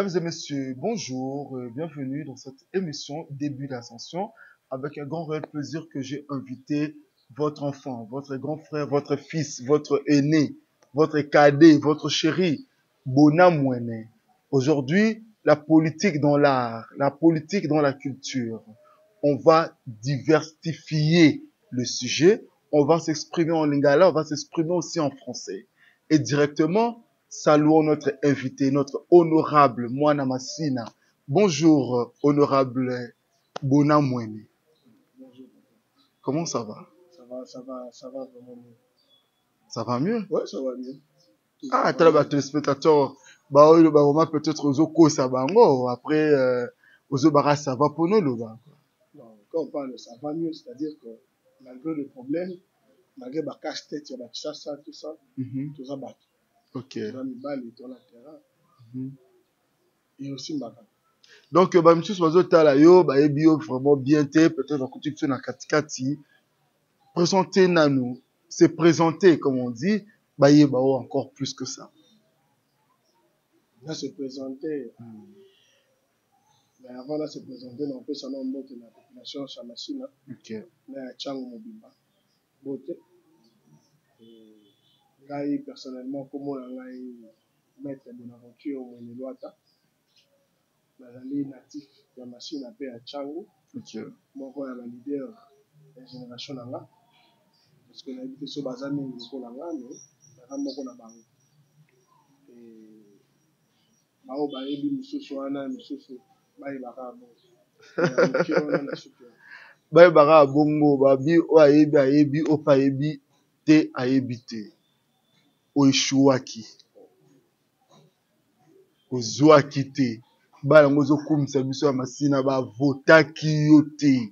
Mesdames et messieurs, bonjour, bienvenue dans cette émission Début d'Ascension. Avec un grand réel plaisir que j'ai invité votre enfant, votre grand frère, votre fils, votre aîné, votre cadet, votre chéri, Bona Mouene. Aujourd'hui, la politique dans l'art, la politique dans la culture. On va diversifier le sujet, on va s'exprimer en lingala, on va s'exprimer aussi en français. Et directement, saluons notre invité, notre honorable Mwana Masina. Bonjour, honorable Bona Mouene. Bonjour. Comment ça va? Ça va vraiment mieux. Ça va mieux? Ouais, ça va mieux. Ah, t'as les téléspectateurs, bah, oui, bah, on va peut-être aux oko ça bango, après, aux obara ça va pour nous, le bas. Non, quand on parle de ça va mieux, c'est-à-dire que malgré le problème, malgré ma cache-tête, il y a ça, tout ça, tout ça bat. Ok. Tu vas me balle et tout la terrain. Et aussi ma cache. Donc, bah, monsieur Soazo Talayo, bah, ebio vraiment bien té, peut-être en couture na katikati. Présenter Nanou, c'est présenter, comme on dit, bah, bah, encore plus que ça. Là, se présenter, mais avant là, se présenter, on peut s'en emboîter la population sur la machine. Ok. Mais à Tchang Mobimba. Beauté. Ngai, personnellement, comme on a maître Bonaventure au Moueneloata. Bazali natif ya machine appelée à Tchango. Moko ya ba leader ya génération nanga. Parce que na habité so bazami moko nanga mais na moko na bango. Et bao ba yebi misusu wana misusu bai baka bongo. Bai baka bongo babi o ayebi o pa yebi te ayebi te. O eshuaki. O zwaki te. Bala ngozo kumisa biso ya masina ba votaki yo te.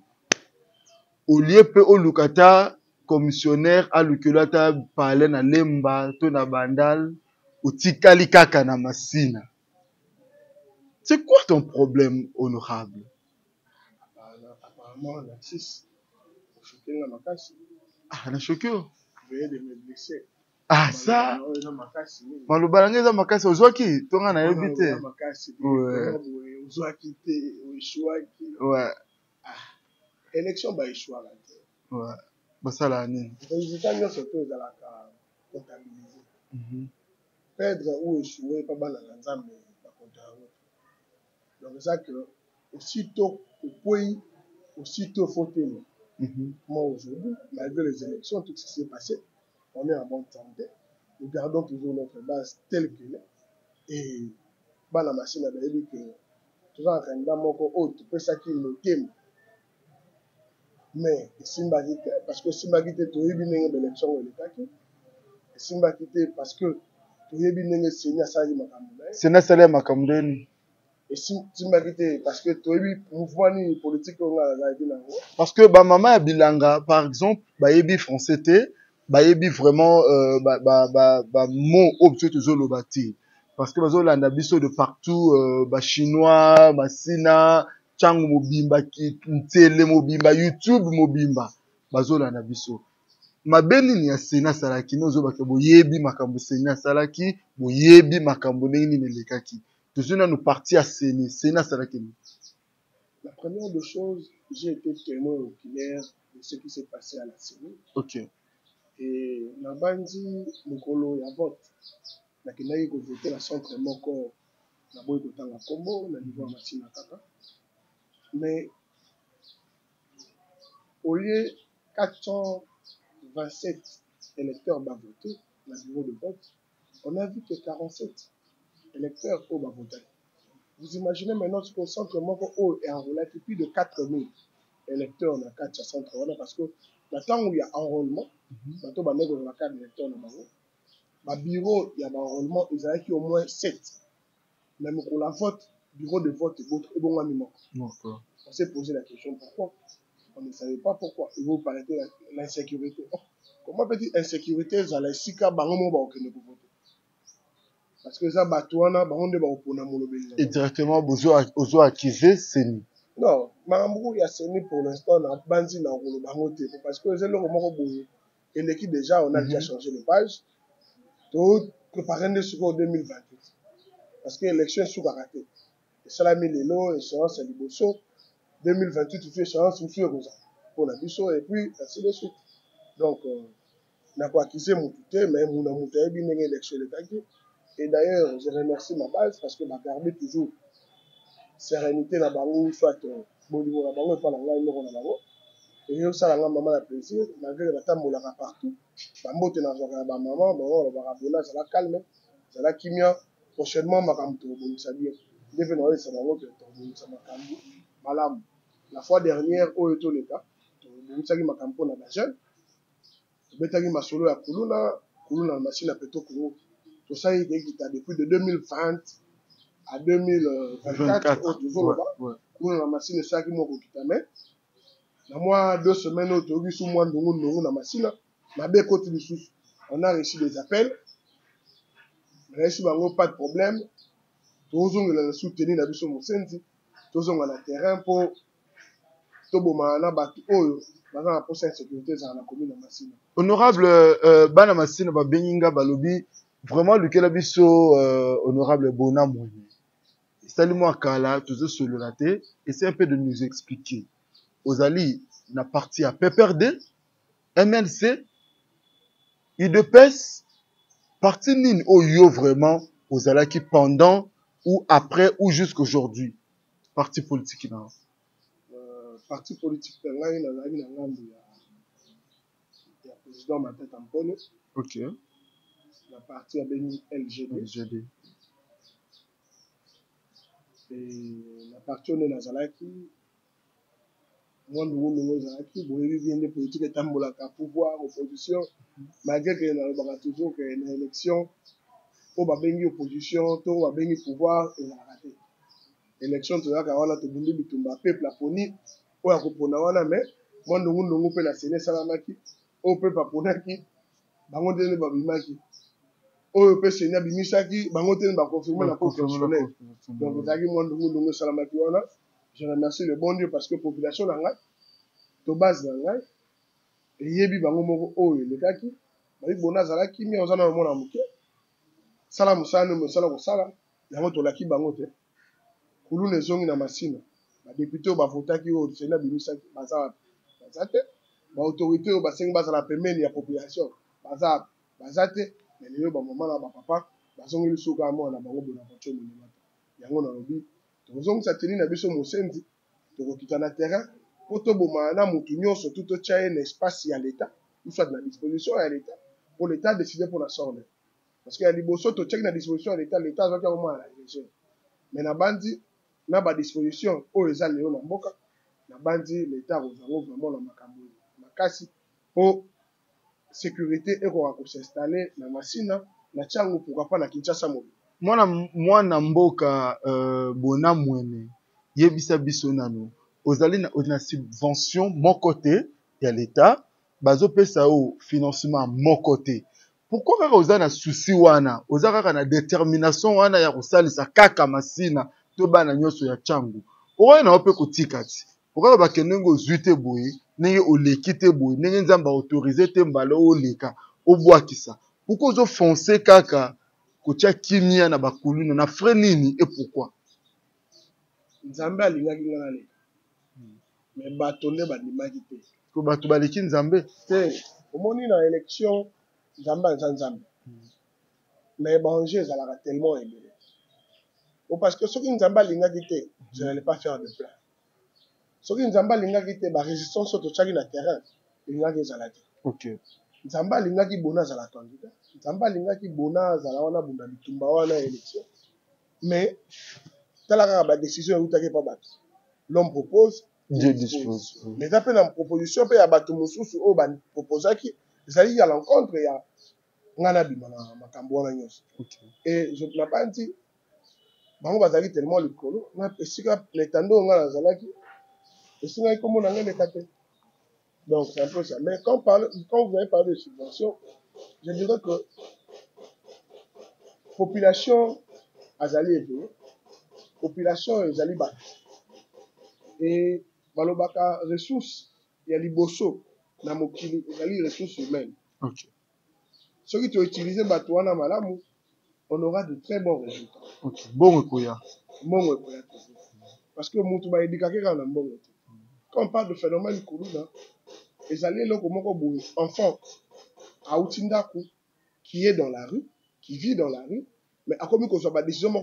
Olie pe olukata commissionnaire alukelata parler na lemba to na bandal otikali kaka na masina. C'est quoi ton problème, honorable? Apparemment, la 6, pour choquer la macasse. Ah, on a choqué. Veuillez de me blesser. Ah, ça? Malobalanga eza makasi ozwaki tonga na yebi te. Ozwaki te, oishuaki. Ouais. Élection ba échouara te. Ouais. Basala nini? Résultat nyonso to ezalaka comptabiliser. Perdre ou échouer pas bana na nzambe ba compta yango. Donc c'est ça que aussitôt au point aussitôt faut tenir. Moi aujourd'hui, malgré les élections, tout ce qui s'est passé, on est en bonne santé. Nous gardons toujours notre base telle qu'elle est. Et bah, la machine a dit que tout ça en train de peut ça qui me thème. Mais Simba quitté, parce que Simba quitté, tu as eu une élection au Lekaki. Simba quitté, parce que tu as eu une Sénat Sali Makamudani. Sénat Sali Makamudani. Et Simba quitté, parce que tu as eu un mouvement politique. Parce que bah, maman Bilanga, par exemple, bah, yebi français te, bah, yebi vraiment, mot objet zolobati. Parce que bazo landa biso de partout, bah, chinois, masina, chang mobimba, ntele mobimba, YouTube mobimba, bazo landa biso. Mabeni ni ya Sénat salaki, nozo bake boyebi makambo Sénat salaki, boyebi makambo nini melekaki. Tozuna nous parti à Sénat salaki. La première des choses, j'ai été témoin oculaire de ce qui s'est passé à la CENI. Ok. Et la bandi, Mokolo, il y a vote. La Kenaï, qui voté la centre Moko, la boy votant la Combo, la niveau de Matina Kaka. Mais au lieu 427 électeurs va voter, dans le bureau de vote, on a vu que 47 électeurs ont voté. Vous imaginez maintenant ce que le centre Moko est enrôlé plus de 4000 électeurs dans 4 centres parce que maintenant où il y a enrôlement, maintenant il y a 4 électeurs dans le bureau, il y a enrôlement, ils ont au moins 7. Même pour la vote, bureau de vote et bon on s'est posé la question pourquoi. On ne savait pas pourquoi. Et vous parlez de l'insécurité. Comment peut-il insécurité dans les 6 cas voter? Parce que ça, et directement, vous acquisez CENI. Non, Maramou, il y a CENI pour l'instant, on a bandi dans le bangote. Parce que c'est le moment et l'équipe déjà, on a déjà changé de page. Tout préparé de ce en 2028. Parce que l'élection est sous raté. salami lelo échéance ya liboso 2028 tu fais échéance monsieur Rosa pour la biso et puis ainsi de suite donc n'a pas accusé mon tout mais mon amour bien élection le kaki et d'ailleurs je remercie ma base parce que m'a gardé toujours sérénité na bango soit bolimo na bango pas na ngai moko na bango et yo sala nga maman la plaisir malgré que batambolaka partout bambote nazwaka ba maman bango balobaka bona zala calme zala kimia prochainement makambo tokobongisa bien nde mpe naoyesa bango ke tokobongisa makambo malamu la fois dernière oyo toleka tobongisaki makambo mpona bajeune tobetaki masolo ya kuluna na machine ya peto kongo tosali ekita depuis de 2020 à 2024 oyo tozoloba kuluna na machine esalaki moko kita me na mwa 2 semaines oyo toyoki su mwa ndongo na masina mabe ekoti lisusu on a reçu des appels reçu bango pas de problème tozongela na soutenir na biso mosenzi tozonga na terrain mpo toboma na bato oyo baza na posa ya sécurité ezala na commune ya masina honorable bana masina babengi nga balobi vraiment lukela biso honorable bona mwene esali mwa kala tozosolola te essaie un peu de nous expliquer ozali na parti ya PPRD MLC UDPS parti nini oyo vraiment ozalaki pendant ou après ou jusqu'aujourd'hui parti politique na parti politique na ngai nazalaki na ngambo ya président Matata Mpolo ok na parti ya beni LGD na parti oyo nazalaki mwa ndungu ezalaki boyebi bien nde politique etambolaka pouvoir opposition malgré que nalobaka toujours que na élection oyo babengi opposition to babengi pouvoir ezalaka te élection tozalaka wana tobundi bitumba peuple aponi oyo akopona wana mais mwa ndungu mpe na sene esalamaki oyo peuple aponaki bango nde babimaki oyo mpe sene abimisaki bango te baconfirme na cour constitutionnelle donc ezalaki mwa ndungu esalamaki wana je remercie le bon Dieu parce que population na ngai to base na ngai eyebi bango moko oyo elekaki bayi bona azalaki mi oza na mona moke sala mosala mosala kosala yango tolaki bango te kuluna ezongi na masina badepute oyo bavotaki oyo sene abimisaki baza te baautorité oyo basengi bazala pembeni ya population baza te mais lelo bamama na bapapa bazongeli suka mwana na bango bona voiture monemata yango nalobi tozongisa teni na biso mosenzi tokokita na terrain po toboma na motu nyonso tu totya ye na espace ya l'état soit na disposition ya l'état po l'état décide mpona sorne parce que ya liboso totyaki na disposition ya l'état azwaki yango mwana na région mais na bandi na badisposition oyo eza lelo na mboka na bandi l'état akozango vraiment na makambo makasi po sécurité ekoka kosinstalle na masina na tiango pourquoi pas na Kinshasa mobile mwana mboka bona mwene yebisa biso nano ozali na subvention moko te ya l'état bazopesa o financement moko te pourquoi kaka oza na souci wana oza kaka na détermination wana ya kosalisa kaka masina to bana nyonso ya tiango okoki na yo mpe kotika ti okaka bakende ngo ozwi te boye ndenge oleki te boye ndenge nzambe aautorize te mbala oleka obwakisa pourquoi ozofonce kaka kotia kimia na bakuluna na frais nini et pourquoi nzambe alingaki nga na leka mais bato nde bandimaki te ko bato baleki nzambe te omoni na élection nzambe aza nzambe mais baenjeu ezalaka tellement ebele parce que soki nzambe alingaki te je n'allais pas faire de plan soki nzambe alingaki te barésistance oyo totyaki na terrain elingaki ezala te okay. nzambe alingaki bona azala candidat nzambe alingaki bona azala wana bunda bitumba wana élection mais tala kaka badécision eutaki mpa bato l'homme propose Dieu dispose mais eza mpe na proposition mpe ya bato mosusu oyo baproposaki ezali ya l'encontre ya nga na bima na makambo wana nyonso et je nabandi bango bazalaki tellement likolo esika letando oyo nga nazalaki esingaki komona nga leka te donc c'est un peu ça mais quand vous avez parlé de subvention je dirais que population azali éveillé population ezali bato et balobaka ressource ya liboso na mokili ezali ressource humaine soki toutilize bato wana malamu on aura de très bons résultats mbongo ekoya Parce que mutu ba éduqué quand on quand on parle de phénomène Kuluna, les alliés là comment on enfant à Outindaku qui est dans la rue, qui vit dans la rue, mais à comme qu'on soit pas décision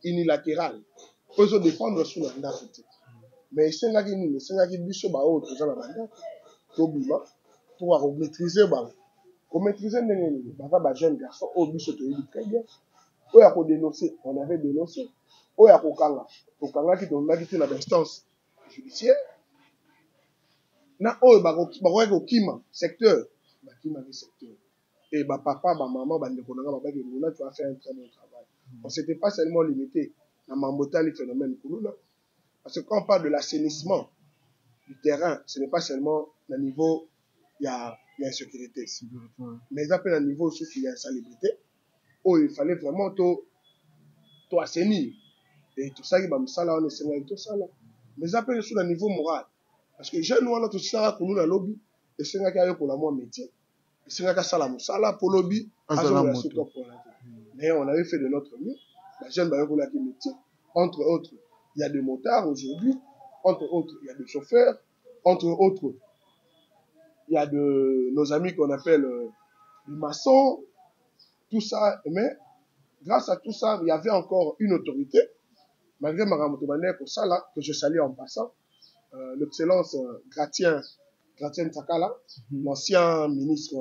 unilatérale, peut défendre sous la ndakute. Mais c'est là qu'il nous, c'est là qu'il biso ba o tout ça la banda, to bima pour maîtriser ba. Pour maîtriser ndenge ba jeune garçon au biso to yi très bien. O ya ko dénoncer, on avait dénoncé. O ya ko kanga qui donne qui na instance judiciaire. Na o ba ko kima secteur, ba kima le secteur. Et bah papa, bah maman, bah tu vas faire un très bon travail. On ne s'était pas seulement limité à Mambota les phénomènes Kuluna. Parce que quand on parle de l'assainissement du terrain, ce n'est pas seulement le niveau, il y a insécurité. Mais ça peut être un niveau aussi qu'il y a insalubrité. Oh, il fallait vraiment tout assainir. Et tout ça, on est tout ça là. Mais ça peut être sur le niveau moral. Parce que j'ai nous, tout ça, pour nous, dans le lobby, et c'est là pour la moi métier. C'est là qu'il y a ça pour le lobby. Mais on avait fait de notre mieux. La jeune métier. Entre autres, il y a des motards aujourd'hui. Entre autres, il y a des chauffeurs. Entre autres, il y a de nos amis qu'on appelle les maçons. Tout ça. Mais grâce à tout ça, il y avait encore une autorité. Malgré ma ramotobané pour ça là, que je salue en passant. L'excellence Gratien Takala, l'ancien ministre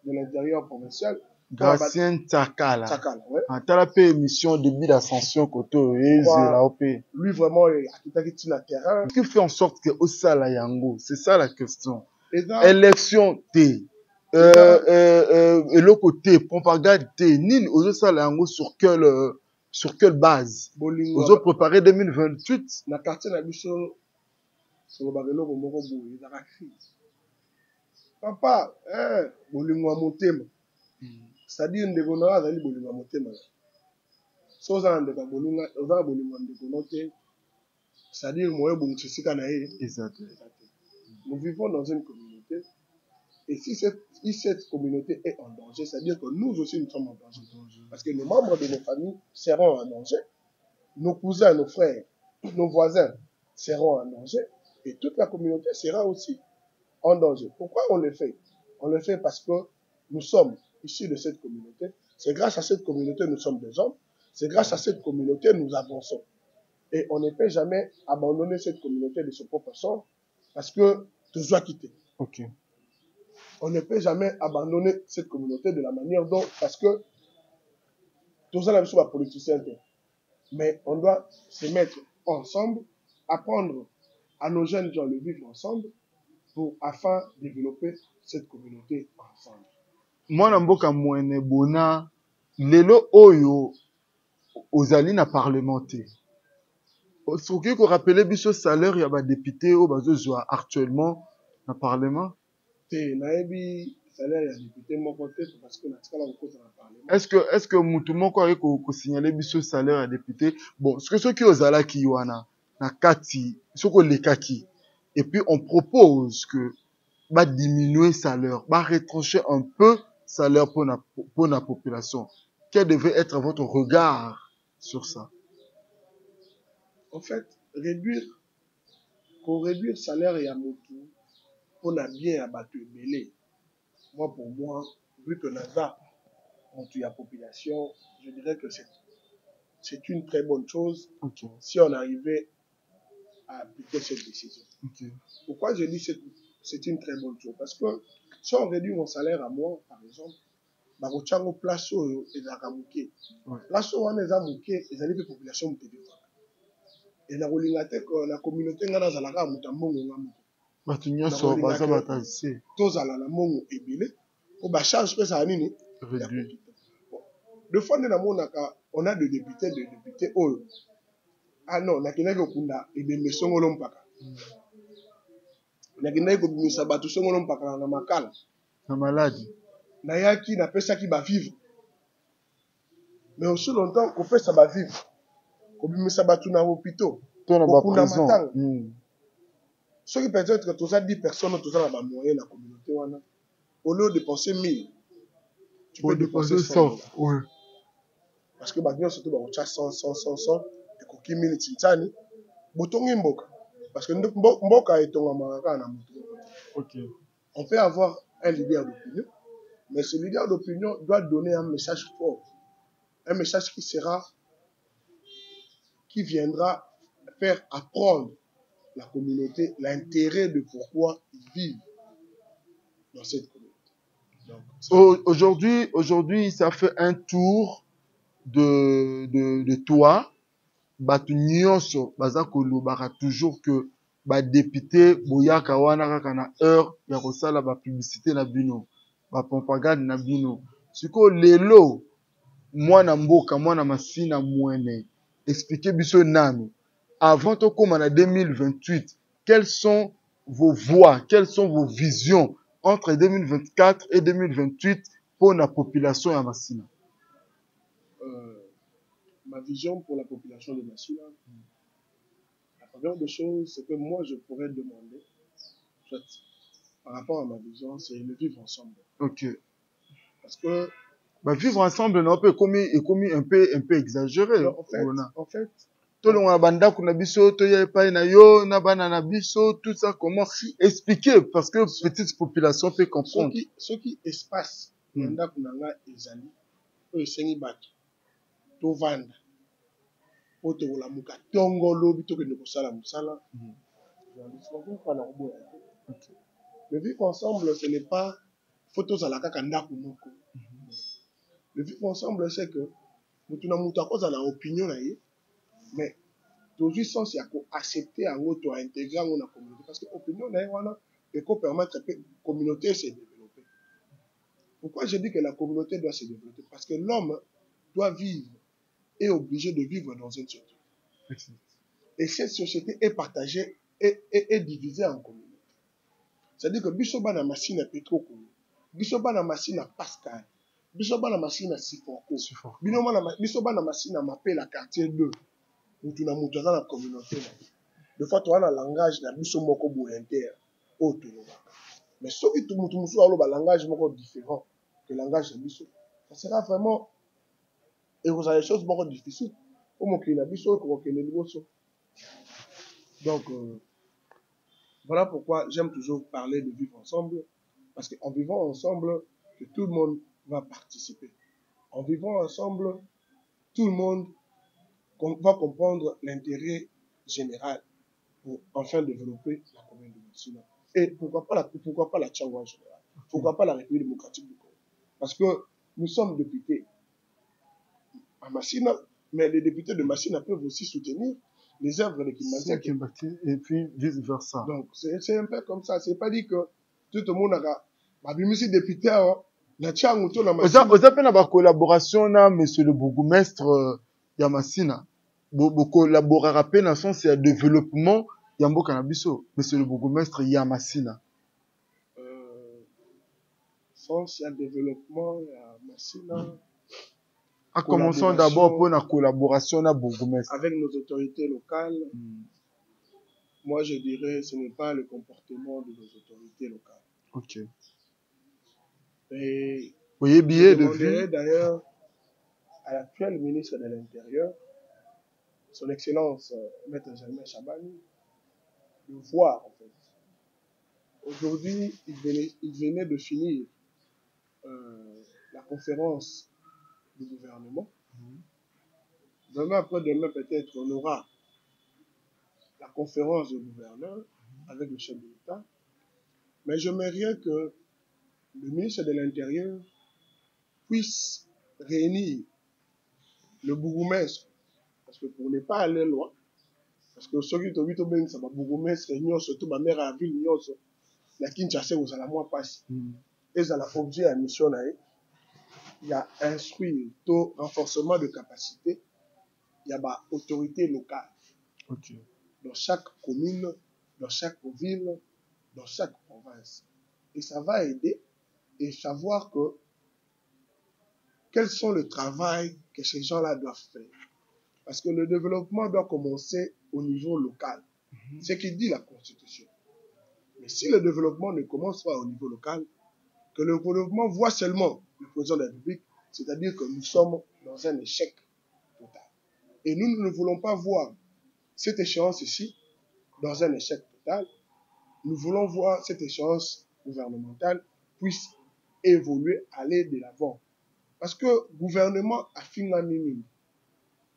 de l'Intérieur provincial. Gratien Takala. Takala, ouais. T'as la émission début d'ascension Koto et la OP. Lui vraiment, il a quitté le terrain. Qui fait en sorte que au Sala Yango, c'est ça la question. Élection T. Et le côté propagande T. Nil aux Sala Yango sur quelle base? Aux autres préparé 2028. La quartier n'a sur le bagano pour mon robot, il a crié. Papa, bolingo motema. C'est-à-dire ndeko na azali bolingo motema. So za ndeka bolingo, oza bolingo ndeko note. C'est-à-dire moyo bongisika na ye. Exactement. Nous vivons dans une communauté et si cette communauté est en danger, c'est-à-dire que nous aussi nous sommes en danger. Parce que les membres de nos familles seront en danger. Nos cousins, nos frères, nos voisins seront en danger. Et toute la communauté sera aussi en danger. Pourquoi on le fait? On le fait parce que nous sommes issus de cette communauté. C'est grâce à cette communauté que nous sommes des hommes. C'est grâce à cette communauté que nous avançons. Et on ne peut jamais abandonner cette communauté de ce propre sort parce que tu dois quitter. Ok. On ne peut jamais abandonner cette communauté de la manière dont, parce que tout ça, c'est la politicien. Mais on doit se mettre ensemble, apprendre à nos jeunes gens de vivre ensemble afin de développer cette communauté ensemble. Moi, namboka mwene bona lelo oyo ozali na parlementaire. Soki ko rappeler biso salaire ya ba député o bazozwa actuellement na parlement. Te naebi salaire ya député moko te parce que na tikala ko na parlement. Est-ce que mutu moko ari ko signaler biso salaire ya député? Bon, ce que ceux qui ozala ki wana na kati soko lekaki. Et puis on propose que va diminuer salaire, va retrancher un peu salaire pour la population. Quel devait être votre regard sur ça? En fait, réduire le salaire et à motu pour la bien abattu belé. Moi, pour moi, vu que Naza, on tue la population, je dirais que c'est une très bonne chose si on arrivait à appliquer cette décision. Pourquoi je dis c'est une très bonne chose? Parce que si on réduit mon salaire à moi, par exemple, bah, au tchango place et la ramouké. Place où on est ramouké, ils allaient la population de et la rolingate la communauté ngana zalaka mutambongo ngamu. Batu nyoso baza batasi. Tozala na mongo ebele, o ba charge pesa nini? Réduit. De fois on a des députés oh. Ah non, na kinaki okunda ebembe songolo mpaka. Na kinaki kobimisa batu songolo mpaka na makala. Na maladi. Na yaki na pesa ki ba vivre. Mais aussi longtemps qu'on fait ça ba vivre. Kobimisa batu na hôpitaux. Toi na ba prison. Ce qui peut être que tous 10 personnes tous na ba moyen na communauté wana. Au lieu de dépenser 1000, tu peux dépenser 100. botongi mboka. Parce que mboka est ton amaraka na moto. Ok. On peut avoir un leader d'opinion, mais ce leader d'opinion doit donner un message fort. Un message qui viendra faire apprendre la communauté l'intérêt de pourquoi ils vivent dans cette communauté. Aujourd'hui, ça fait un tour de toi. Batu nyonso baza kolobaka toujours que ba député boyaka wana kaka na heure ya kosala ba publicité na bino, ba propagande na bino. Siko lelo mwana mboka mwana masina mwene expliquer biso nanu avant tokoma na 2028 quelles sont vos voies, quelles sont vos visions entre 2024 et 2028 pour la population ya Masina. Ma vision pour la population de Masina, la première des choses, c'est que moi, je pourrais demander, soit, par rapport à ma vision, c'est le vivre ensemble. Ok. Parce que... Bah, vivre ensemble, non, commis un peu exagéré. Non, en fait, tout le monde banda kuna biso, to ya pa na yo, na bana na biso, tout ça, comment expliquer, parce que petite population peut comprendre. Ce qui espace, banda kuna nga ezali, o esengi batu, to vanda, po te wala muka, tongolo, bito ke ne kosala musala. Le vivre ensemble, ce n'est pas photos à la kakanda kunoko. Le vivre ensemble, c'est que mutu na mutu akoza na opinion na ye, mais toujours sens ya ko accepter en auto intégrer en la communauté parce que opinion na ye wana et qu'on permettre que la communauté se développer. Pourquoi je dis que la communauté doit se développer? Parce que l'homme doit vivre, est obligé de vivre dans une société. Et cette société est partagée et divisée en communautés. C'est-à-dire que Bissoba na machine à Petro, Bissoba na machine à Pascal, Bissoba na machine à Sifoko, Bissoba na machine à m'appelle à quartier 2. Nous avons dans la communauté. De fois, tu as un langage de Bisso Moko Boulenter. Mais ce qui tout un langage différent que le langage de Bisso, ça sera vraiment. Et vous avez des choses beaucoup difficiles. Comme on a Bisso, comme on a Bisso. Donc, voilà pourquoi j'aime toujours parler de vivre ensemble. Parce qu'en vivant ensemble, que tout le monde va participer. En vivant ensemble, tout le monde va comprendre l'intérêt général pour enfin développer la commune de Massina. Et pourquoi pas la Tchangwa en général? Pourquoi pas la République démocratique du Congo? Parce que nous sommes députés à Massina, mais les députés de Massina peuvent aussi soutenir les œuvres de Kimbanti. Et puis vice-versa. Donc c'est un peu comme ça. C'est pas dit que tout le monde a des députés la Tchangwa ou la Massina. Vous avez une collaboration là, monsieur le bourgmestre Yamassina. Vous collaborez à peine dans le sens de développement. Yambo Kanabiso, monsieur le bourgmestre Yamassina. Sens de développement Yamassina. Commençons d'abord pour la collaboration à bourgmestre. Avec nos autorités locales. Moi, je dirais ce n'est pas le comportement de nos autorités locales. Ok. Et voyez bien je demanderais d'ailleurs à l'actuel ministre de l'Intérieur, son Excellence Maître Germain Chabani, de voir en fait. Aujourd'hui, il venait de finir la conférence du gouvernement. Demain après-demain, peut-être, on aura la conférence du gouverneur avec le chef de l'État. Mais j'aimerais que le ministre de l'Intérieur puisse réunir le bourgmestre, parce que pour ne pas aller loin, parce que ceux qui ont vu ça va bourgmestre, surtout ma mère à la ville, la Kinshasa, vous allez moins passer. Et ça a objet à mission là. Il y a instruire au renforcement de capacité, il y a bah, autorité locale. Okay. Dans chaque commune, dans chaque ville, dans chaque province. Et ça va aider et savoir que quels sont les travaux que ces gens-là doivent faire. Parce que le développement doit commencer au niveau local. C'est ce qui dit la Constitution. Mais si le développement ne commence pas au niveau local, que le développement voit seulement le président de la République, c'est-à-dire que nous sommes dans un échec total. Et nous ne voulons pas voir cette échéance ici, dans un échec total, nous voulons voir cette échéance gouvernementale puisse évoluer, aller de l'avant. Parce que le gouvernement a fini à minimum.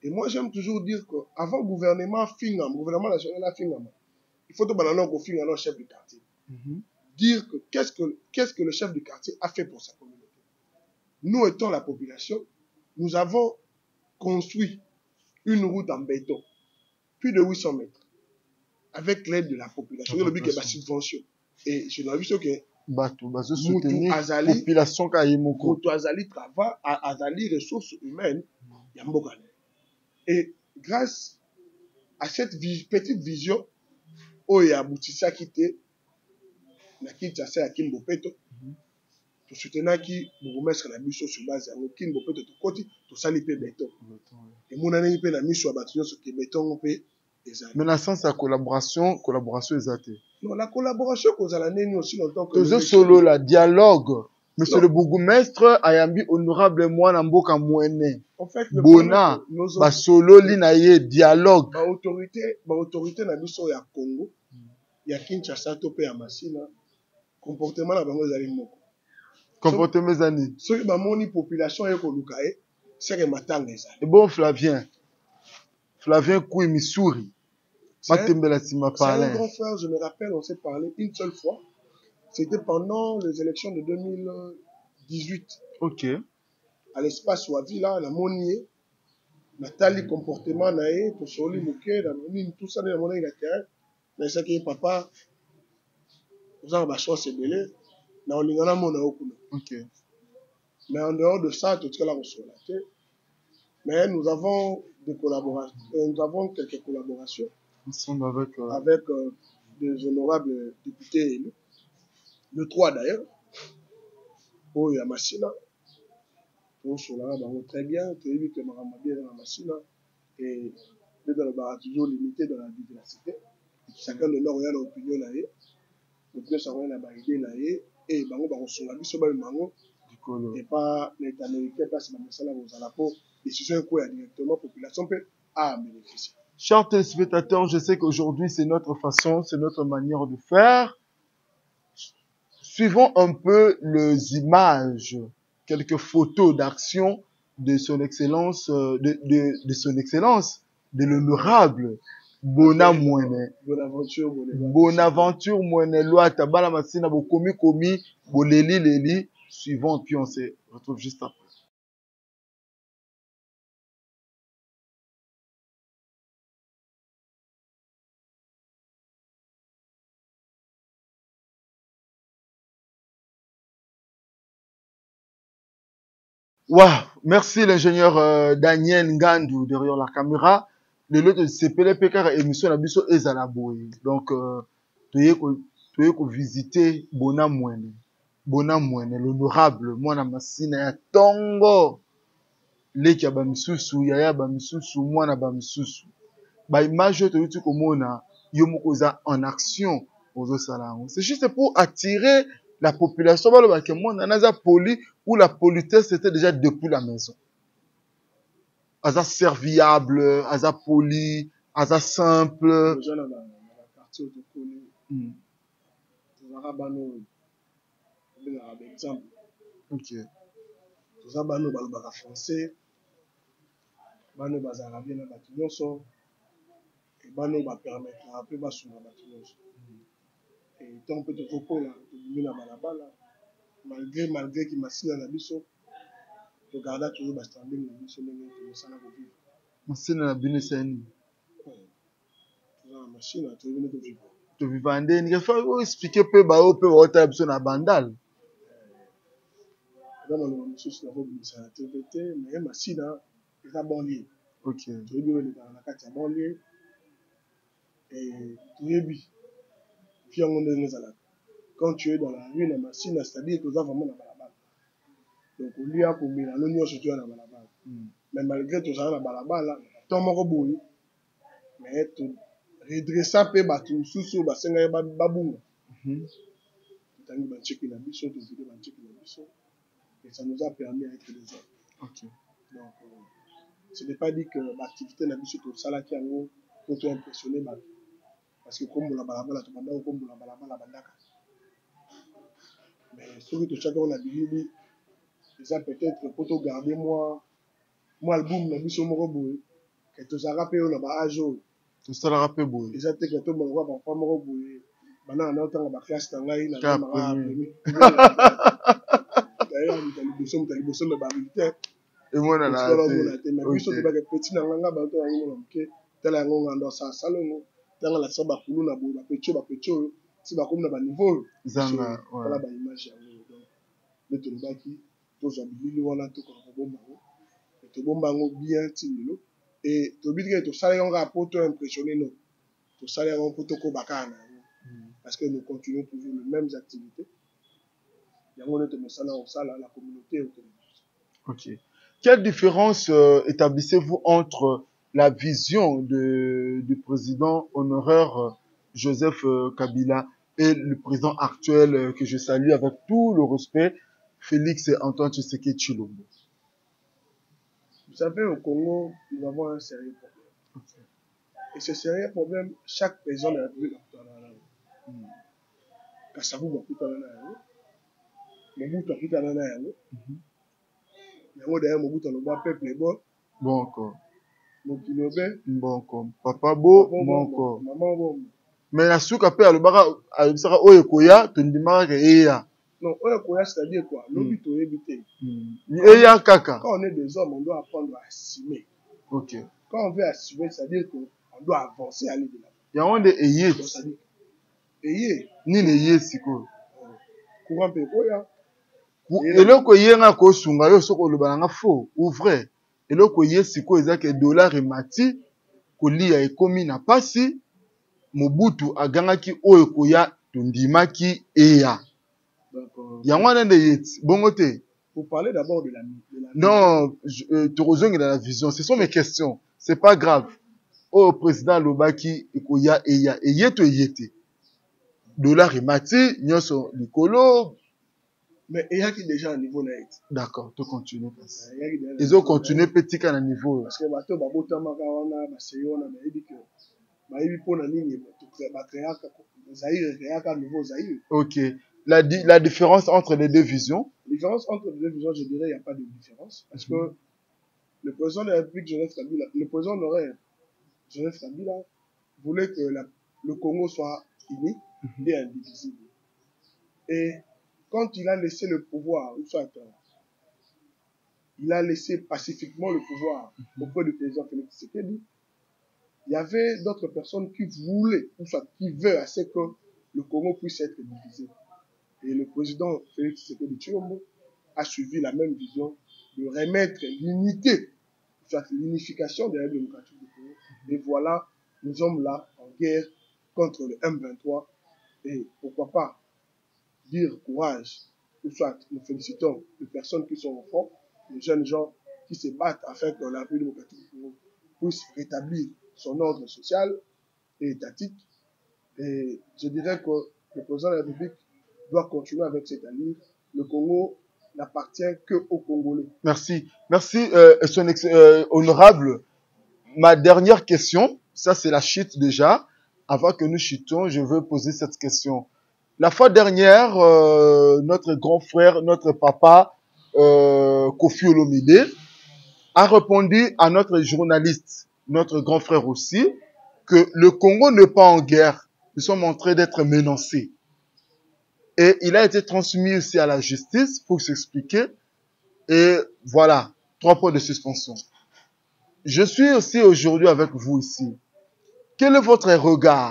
Et moi, j'aime toujours dire qu'avant le gouvernement national a fini, il faut que le chef du quartier. Dire que qu'est-ce que le chef du quartier a fait pour sa communauté. Nous étant la population, nous avons construit une route en béton, plus de 800 mètres, avec l'aide de la population. Le but est la subvention. Et je n'ai vu ce que soutenir la population Moutou Azali travaille, Azali ressources humaines, et grâce à cette petite vision, où il y a aboutissé à quitter, na Kinshasa à Kimbopeto, tout soutenir qui bourgmestre la mission sur base à Kimbopeto, tout côté, tout ça les béton. Et mon année il la mission à bâtiment sur qui béton on peut. Mais dans le sens de collaboration est non, la collaboration qu'on a l'année aussi longtemps que nous solo la dialogue. Monsieur le bourgmestre ayambi honorable moi na mboka mwene. En fait, Bona ba solo li na ye dialogue. Ba autorité na biso ya Congo, ya Kinshasa to pe ya Masina, comportement na bango ezali moko. Comportement ezali. Soki ba moni population e ko luka e, c'est que matanga ezali. Et bon Flavien Koui Missouri. C'est un grand frère, je me rappelle, on s'est parlé une seule fois. C'était pendant les élections de 2018. Ok. À l'espace Wavi, là, la Monier, Nathalie comportement naé, pour Soli Mouké, la Monier, tout ça, la Monier, la terre. Mais c'est que papa, nous avons la chance de belé, na on lingana mona okuna. Ok. Mais en dehors de ça, tout ce que la ressource. Mais nous avons des collaborations, nous avons quelques collaborations. Ensemble avec des honorables députés élus. Le 3 d'ailleurs, pour la machine, pour cela, très bien, tu as vu que Maramabia dans la machine, et dans le bar toujours limité dans la diversité. Chacun de nous a l'opinion là, l'opinion ça va la idée là, et bango bango sur la biso ba mango, et pas l'État américain passe dans ça là aux alapos, décision quoi directement population peut à bénéficier. Chers téléspectateurs, je sais qu'aujourd'hui c'est notre façon, c'est notre manière de faire. Suivons un peu les images, quelques photos d'action de son excellence, de son excellence, de l'honorable Bonaventure Mwene Loata Bala Masina Bokomi Komi Boleli Leli. Suivons puis on se retrouve juste après. Wow, merci l'ingénieur Daniel Ngandou derrière la caméra. Le lot de CPLP car émission la biso ezala boye. Donc tu ko visiter Bonaventure l'honorable mwana masina ya tongo leki ya bamisusu yaya bamisusu mwana bamisusu. Ba image to yuti komona yo moko za en action aux salons. C'est juste pour attirer la population, que mon anaza poli ou la politesse c'était déjà depuis la maison. Aza serviable, aza poli, aza simple. Déjà dans la partie de poli, exemple. Ok. Tous les bano balobaka français, bano bazala bien na batu nyonso, et bano ba permettre un peu basuna batu nyonso. Et tant que tu là, tu na balabala, malgré qui masina na biso, tu garda toujours ba standing na biso ndenge tu sala ko vivre. Masina na bino seni. La machine tu venu to vivre. To vivre ndeni, il faut expliquer peu ba o peu ota biso na bandal. Dans le monsieur na robinisa na TVT, mais machine eza banlieue. Ok. Tu veux dire na kati ya banlieue. Et tu quand tu es dans la rue, la machine, c'est-à-dire que tu as vraiment la balabala. Donc, au lieu de la l'oignon, tu as la balabala. Mais malgré tout ça, la balabala, tu as un peu mais tu redresses un peu, tu sous bassin, baboum. Tu as mis un check in la biche, tu as mis un check in la biche. Et ça nous a permis d'être les autres. Ok. Donc, ce n'est pas dit que l'activité de la biche, tout ça là qui est en haut, pour te impressionner. Parce que comme la balabala, tu m'as comme la balabala, bandaka. Mais celui que chacun a dit, ça peut-être pour te garder moi album, la mission Morobo, que tu as rappelé au Ajo. Tout ça, la rappelé, boy. Et ça, tu as tout le monde, papa Morobo. Maintenant, on entend la classe dans l'aïe, la premier. D'ailleurs, tu as le bosson de Babilité. Et moi, on a été. Mais puis, surtout, petit, dans l'anga, bateau, on a tel un on dans sa salon, dans la saba, pour nous, on a pécho, si va comme dans niveau. Zanga, voilà, bah, image, le tonobaki, tous les billes, on a tout comme bon, et tout bon, bien, tindelo, et tout bien, tout ça, on a pour impressionner, non, tout ça, on peut tout bacana, parce que nous continuons toujours les mêmes activités. Il y a un autre message dans la communauté. Ok. Quelle différence établissez-vous entre la vision du président honoraire Joseph Kabila et le président actuel que je salue avec tout le respect, Félix Antoine Tshisekedi Tshilombo? Vous savez, au Congo, nous avons un sérieux problème. Okay. Et ce sérieux problème, chaque président de la République a tout à l'heure. Kassabou m'a tout à l'heure. Mobutu a tout à l'heure. D'ailleurs, Mobutu a le peuple bon. Bon encore. Mokilobe. Bon encore. Papa Bo, bon encore. Maman bon. Mais la souka pe alobaka alobisaka oyo koya tondimaka eya. Non, oyo koya c'est-à-dire quoi? L'obit to éviter. Eya kaka. Quand on est des hommes, on doit apprendre à assumer. Ok. Quand on veut assumer, c'est-à-dire qu'on doit avancer, aller de l'avant. Il y a un de eye. C'est-à-dire eye. Ni le eye siko. Courant pe koya. Eloko ye nga ko sunga yo soko loba nga faux ou vrai. Eloko ye siko ezaka dollar emati kolia ekomi na pasi. Mobutu agangaki oyo koya tondimaki eya. Yango wana nde yeti bongo te. Pour parler d'abord de la non, Torozong est dans la vision. Ce sont mes questions. C'est pas grave. Oh, président Lobaki, ekoya eya. Eyeto eyete. Dollar emati, nyoso likolo. Mais eya qui déjà à niveau net. D'accord, tu continues. Ils ont continué petit à un niveau. Parce que bateau babota makawana, baseyo na dit que ok. La différence entre les deux visions? La différence entre les deux visions, je dirais, il n'y a pas de différence. Parce que le président de la République, Joseph Kabila, le président honoraire, Joseph Kabila, voulait que le Congo soit uni et indivisible. Et quand il a laissé le pouvoir, il a laissé pacifiquement le pouvoir auprès du président Félix Tshisekedi, il y avait d'autres personnes qui voulaient, ou soit qui veulent assez que le Congo puisse être divisé. Et le président Félix Tshisekedi Tshilombo a suivi la même vision de remettre l'unité, soit l'unification de la démocratie du Congo. Et voilà, nous sommes là en guerre contre le M23. Et pourquoi pas dire courage, ou soit nous félicitons les personnes qui sont au front, les jeunes gens qui se battent afin que la République démocratique du Congo puisse rétablir son ordre social et étatique. Et je dirais que le président de la République doit continuer avec cette alliance. Le Congo n'appartient qu'aux Congolais. Merci. Merci, honorable. Ma dernière question, ça c'est la chute déjà. Avant que nous chutons, je veux poser cette question. La fois dernière, notre grand frère, notre papa, Kofi Olomide, a répondu à notre journaliste, notre grand frère aussi, que le Congo n'est pas en guerre. Nous sommes en train d'être menacés. Et il a été transmis aussi à la justice pour s'expliquer. Et voilà, 3 points de suspension. Je suis aussi aujourd'hui avec vous ici. Quel est votre regard?